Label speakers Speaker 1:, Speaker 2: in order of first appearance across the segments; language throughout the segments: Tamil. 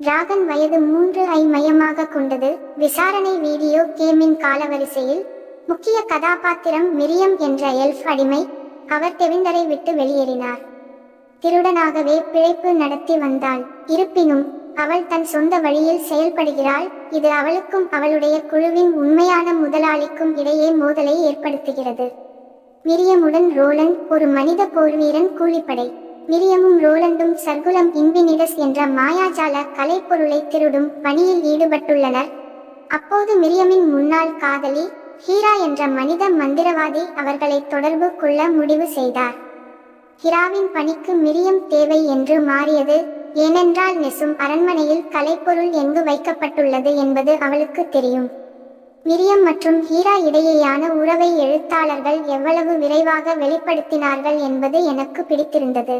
Speaker 1: டிராகன் வயது 3 ஐ மையமாக கொண்டது. விசாரணை வீடியோ கேமின் காலவரிசையில் முக்கிய கதாபாத்திரம் மிரியம் என்ற எல்ஃப் அடிமை. அவர் டெவிண்டரை விட்டு வெளியேறினார். திருடனாகவே பிழைப்பு நடத்தி வந்தாள். இருப்பினும் அவள் தன் சொந்த வழியில் செயல்படுகிறாள். இது அவளுக்கும் அவளுடைய குழுவின் உண்மையான முதலாளிக்கும் இடையே மோதலை ஏற்படுத்துகிறது. மிரியமுடன் ரோலண்ட், ஒரு மனித போர்வீரன் கூலிப்படை. மிரியமும் ரோலண்டும் சர்க்குலம் இன்வினிடஸ் என்ற மாயாஜால கலைப்பொருளை திருடும் பணியில் ஈடுபட்டுள்ளனர். அப்போது மிரியமின் முன்னாள் காதலி ஹீரா என்ற மனித மந்திரவாதி அவர்களை தொடர்பு கொள்ள முடிவு செய்தார். ஹீராவின் பணிக்கு மிரியம் தேவை என்று மாறியது. ஏனென்றால் நெசும் அரண்மனையில் கலைப்பொருள் எங்கு வைக்கப்பட்டுள்ளது என்பது அவளுக்கு தெரியும். மிரியம் மற்றும் ஹீரா இடையேயான உறவை எழுத்தாளர்கள் எவ்வளவு விரைவாக வெளிப்படுத்தினார்கள் என்பது எனக்கு பிடித்திருந்தது.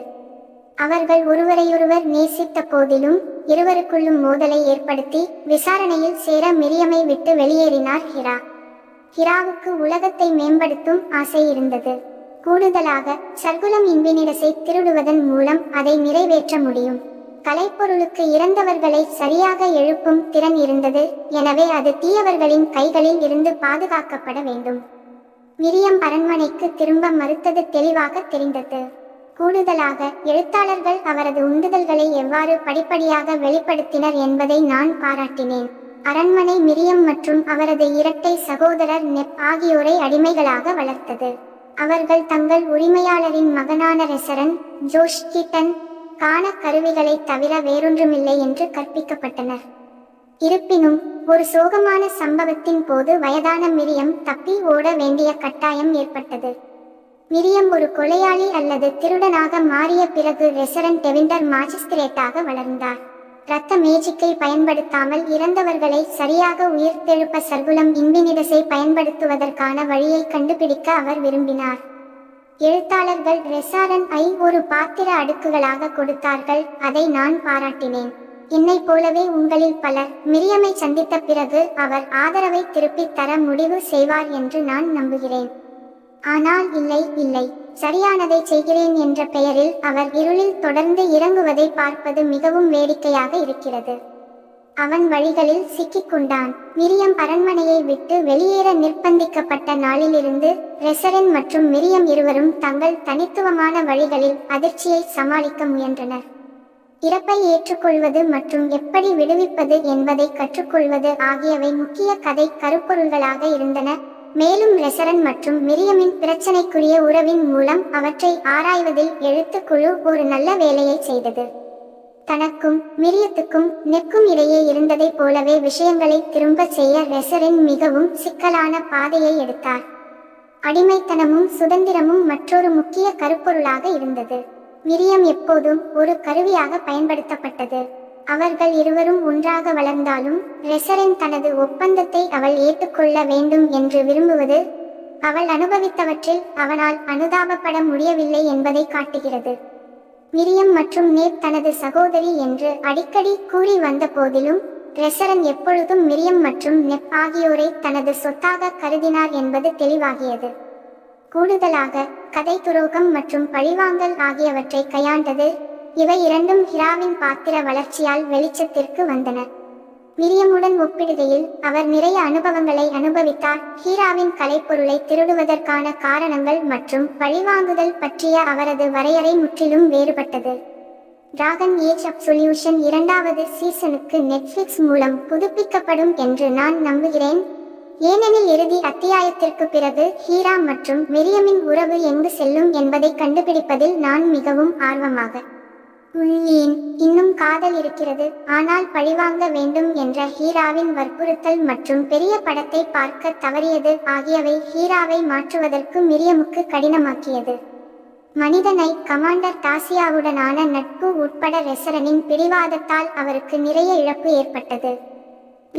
Speaker 1: அவர்கள் ஒருவரையொருவர் நேசித்த போதிலும் இருவருக்குள்ளும் மோதலை ஏற்படுத்தி விசாரணையில் சேர மிரியமை விட்டு வெளியேறினார் ஹீரா. ஹீராவுக்கு உலகத்தை மேம்படுத்தும் ஆசை இருந்தது. கூடுதலாக சர்க்குலம் இன்வினிடஸை திருடுவதன் மூலம் அதை நிறைவேற்ற முடியும். கலைப்பொருளுக்கு இறந்தவர்களை சரியாக எழுப்பும் திறன் இருந்தது. எனவே அது தீயவர்களின் கைகளில் இருந்து பாதுகாக்கப்பட வேண்டும். மிரியம் அரண்மனைக்கு திரும்ப மறுத்தது தெளிவாக தெரிந்தது. கூடுதலாக எழுத்தாளர்கள் அவரது உந்துதல்களை எவ்வாறு படிப்படியாக வெளிப்படுத்தினர் என்பதை நான் பாராட்டினேன். அரண்மனை மிரியம் மற்றும் அவரது இரட்டை சகோதரர் நெப் ஆகியோரை அடிமைகளாக வளர்த்தது. அவர்கள் தங்கள் உரிமையாளரின் மகனான ரெசரன் ஜோஷ் கீட்டன் காண கருவிகளை தவிர வேறொன்றுமில்லை என்று கற்பிக்கப்பட்டனர். இருப்பினும் ஒரு சோகமான சம்பவத்தின் போது வயதான மிரியம் தப்பி ஓட வேண்டிய கட்டாயம் ஏற்பட்டது. மிரியம் ஒரு கொலையாளி அல்லது திருடனாக மாறிய பிறகு ரெசரன் டெவிண்டர் மாஜிஸ்திரேட்டாக வளர்ந்தார். இரத்த மேஜிக்கை பயன்படுத்தாமல் இறந்தவர்களை சரியாக உயிர்த்தெழுப்ப சர்க்குலம் இன்வினிடஸை பயன்படுத்துவதற்கான வழியை கண்டுபிடிக்க அவர் விரும்பினார். எழுத்தாளர்கள் ரெசாரன் ஐ ஒரு பாத்திர அடுக்குகளாக கொடுத்தார்கள். அதை நான் பாராட்டினேன். என்னை போலவே உங்களில் பலர் மிரியமை சந்தித்த பிறகு அவர் ஆதரவை திருப்பித் தர முடிவு செய்வார் என்று நான் நம்புகிறேன். ஆனால் இல்லை, சரியானதை செய்கிறேன் என்ற பெயரில் அவர் இருளில் தொடர்ந்து இறங்குவதை பார்ப்பது மிகவும் வேடிக்கையாக இருக்கிறது. அவன் வழிகளில் சிக்கிக்கொண்டான். மிரியம் அரண்மனையை விட்டு வெளியேற நிர்பந்திக்கப்பட்ட நாளிலிருந்து ரெசரன் மற்றும் மிரியம் இருவரும் தங்கள் தனித்துவமான வழிகளில் அதிர்ச்சியை சமாளிக்க முயன்றனர். இறப்பை ஏற்றுக்கொள்வது மற்றும் எப்படி விடுவிப்பது என்பதை கற்றுக்கொள்வது ஆகியவை முக்கிய கதை கருப்பொருள்களாக இருந்தன. மேலும் ரெசரன் மற்றும் மிரியமின் பிரச்சனைக்குரிய உறவின் மூலம் அவற்றை ஆராய்வதில் எழுத்துக்குழு ஒரு நல்ல வேலையை செய்தது. தனக்கும் மிரியத்துக்கும் நெக்கும் இடையே இருந்ததை போலவே விஷயங்களை திரும்ப செய்ய ரெசரன் மிகவும் சிக்கலான பாதையை எடுத்தார். அடிமைத்தனமும் சுதந்திரமும் மற்றொரு முக்கிய கருப்பொருளாக இருந்தது. மிரியம் எப்போதும் ஒரு கருவியாக பயன்படுத்தப்பட்டது. அவர்கள் இருவரும் ஒன்றாக வளர்ந்தாலும் ரெசரன் தனது ஒப்பந்தத்தை அவள் ஏற்றுக்கொள்ள வேண்டும் என்று விரும்புவது அவள் அனுபவித்தவற்றில் அவனால் அனுதாபப்பட முடியவில்லை என்பதை காட்டுகிறது. மிரியம் மற்றும் நேப் தனது சகோதரி என்று அடிக்கடி கூறி வந்த போதிலும் ரெசரன் எப்பொழுதும் மிரியம் மற்றும் நெப் ஆகியோரை தனது சொத்தாக கருதினார் என்பது தெளிவாகியது. கூடுதலாக கதை துரோகம் மற்றும் பழிவாங்கல் ஆகியவற்றை கையாண்டது. இவை இரண்டும் ஹீராவின் பாத்திர வளர்ச்சியால் வெளிச்சத்திற்கு வந்தன. மிரியமுடன் ஒப்பிடுகையில் அவர் நிறைய அனுபவங்களை அனுபவித்தார். ஹீராவின் கலைப்பொருளை திருடுவதற்கான காரணங்கள் மற்றும் பழிவாங்குதல் பற்றிய அவரது வரையறை முற்றிலும் வேறுபட்டது. டிராகன் ஏஜ் அப்சொல்யூஷன் 2வது சீசனுக்கு நெட்ஃபிளிக்ஸ் மூலம் புதுப்பிக்கப்படும் என்று நான் நம்புகிறேன். ஏனெனில் இறுதி அத்தியாயத்திற்கு பிறகு ஹீரா மற்றும் மிரியமின் உறவு எங்கு செல்லும் என்பதை கண்டுபிடிப்பதில் நான் மிகவும் ஆர்வமாக உள்ளேன். இன்னும் காதல் இருக்கிறது, ஆனால் பழிவாங்க வேண்டும் என்ற ஹீராவின் வற்புறுத்தல் மற்றும் பெரிய படத்தை பார்க்க தவறியது ஆகியவை ஹீராவை மாற்றுவதற்கு மிரியமுக்கு கடினமாக்கியது. மனித நைட் கமாண்டர் டாசியாவுடனான நட்பு உட்பட ரெசரனின் பிடிவாதத்தால் அவருக்கு நிறைய இழப்பு ஏற்பட்டது.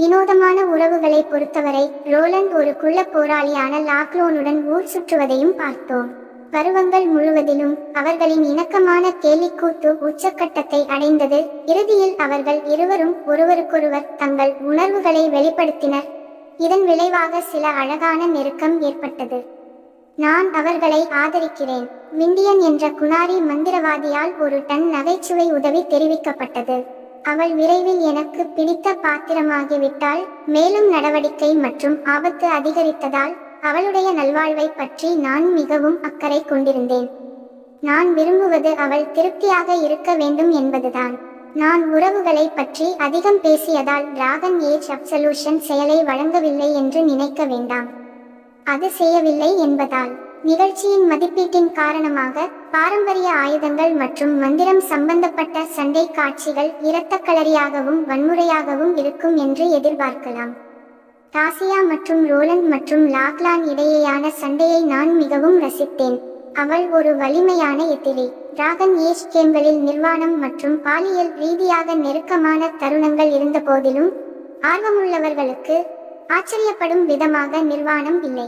Speaker 1: வினோதமான உறவுகளை பொறுத்தவரை ரோலண்ட் ஒரு குள்ள போராளியான லாக்லோனுடன் ஊர் சுற்றுவதையும் பார்த்தோம். பருவங்கள் முழுவதிலும் அவர்களின் இணக்கமான கேலிக்கூத்து உச்சக்கட்டத்தை அடைந்தது. இறுதியில் அவர்கள் இருவரும் ஒருவருக்கொருவர் தங்கள் உணர்வுகளை வெளிப்படுத்தினர். இதன் விளைவாக சில அழகான நெருக்கம் ஏற்பட்டது. நான் அவர்களை ஆதரிக்கிறேன். விண்டியன் என்ற குனாரி மந்திரவாதியால் ஒரு டன் நகைச்சுவை உதவி தெரிவிக்கப்பட்டது. அவள் விரைவில் எனக்கு பிடித்த பாத்திரமாகிவிட்டாள். மேலும் நடவடிக்கை மற்றும் ஆபத்து அதிகரித்ததால் அவளுடைய நல்வாழ்வை பற்றி நான் மிகவும் அக்கறை கொண்டிருந்தேன். நான் விரும்புவது அவள் திருப்தியாக இருக்க வேண்டும் என்பதுதான். நான் உறவுகளை பற்றி அதிகம் பேசியதால் டிராகன் ஏஜ் அப்சல்யூஷன் செயலை வழங்கவில்லை என்று நினைக்க வேண்டாம். அது செய்யவில்லை என்பதால். நிகழ்ச்சியின் மதிப்பீட்டின் காரணமாக பாரம்பரிய ஆயுதங்கள் மற்றும் மந்திரம் சம்பந்தப்பட்ட சண்டை காட்சிகள் இரத்தக்களரியாகவும் வன்முறையாகவும் இருக்கும் என்று எதிர்பார்க்கலாம். டாசியா மற்றும் ரோலண்ட் மற்றும் லாக்லான் இடையேயான சண்டையை நான் மிகவும் ரசித்தேன். அவள் ஒரு வலிமையான எதிரி. டிராகன் ஏஜ் கேம்களில் நிர்வாணம் மற்றும் பாலியல் ரீதியாக நெருக்கமான தருணங்கள் இருந்த போதிலும் ஆர்வமுள்ளவர்களுக்கு ஆச்சரியப்படும் விதமாக நிர்வாணம் இல்லை.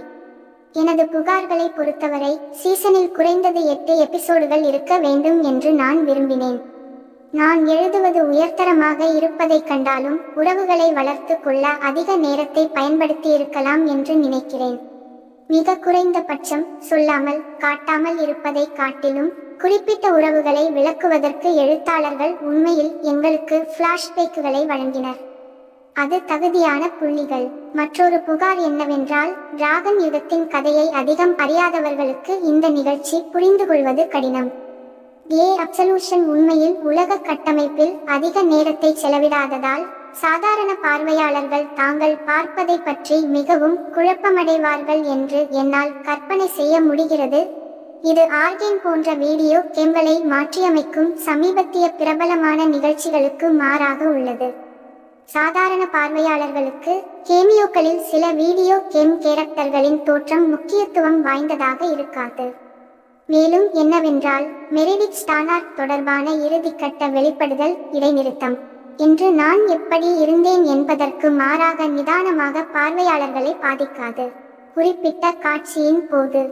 Speaker 1: எனது புகார்களை பொறுத்தவரை சீசனில் குறைந்தது 8 எபிசோடுகள் இருக்க வேண்டும் என்று நான் விரும்பினேன். நான் எழுதுவது உயர்தரமாக இருப்பதைக் கண்டாலும் உறவுகளை வளர்த்து கொள்ள அதிக நேரத்தை பயன்படுத்தியிருக்கலாம் என்று நினைக்கிறேன். மிக குறைந்தபட்சம் சொல்லாமல் காட்டாமல் இருப்பதை காட்டிலும் குறிப்பிட்ட உறவுகளை விளக்குவதற்கு எழுத்தாளர்கள் உண்மையில் எங்களுக்கு ஃப்ளாஷ்பேக்குகளை வழங்கினர். அது தகுதியான புள்ளிகள். மற்றொரு புகார் என்னவென்றால் டிராகன் யுகத்தின் கதையை அதிகம் அறியாதவர்களுக்கு இந்த நிகழ்ச்சி புரிந்துகொள்வது கடினம். அப்சல்யூஷன் உண்மையில் உலக கட்டமைப்பில் அதிக நேரத்தை செலவிடாததால் சாதாரண பார்வையாளர்கள் தாங்கள் பார்ப்பதை பற்றி மிகவும் குழப்பமடைவார்கள் என்று என்னால் கற்பனை செய்ய முடிகிறது. இது ஆர்கேன் போன்ற வீடியோ கேம்களை மாற்றியமைக்கும் சமீபத்திய பிரபலமான நிகழ்ச்சிகளுக்கு மாறாக உள்ளது. சாதாரண பார்வையாளர்களுக்கு கேமியோக்களில் சில வீடியோ கேம் கேரக்டர்களின் தோற்றம் முக்கியத்துவம் வாய்ந்ததாக இருக்காது. மேலும் என்னவென்றால் மெரிடித் ஸ்டானார்ட் தொடர்பான இறுதிக்கட்ட வெளிப்படுதல் இடைநிறுத்தம் என்று நான் எப்படி இருந்தேன் என்பதற்கு மாறாக நிதானமாக பார்வையாளர்களை பாதிக்காது. குறிப்பிட்ட காட்சியின் போது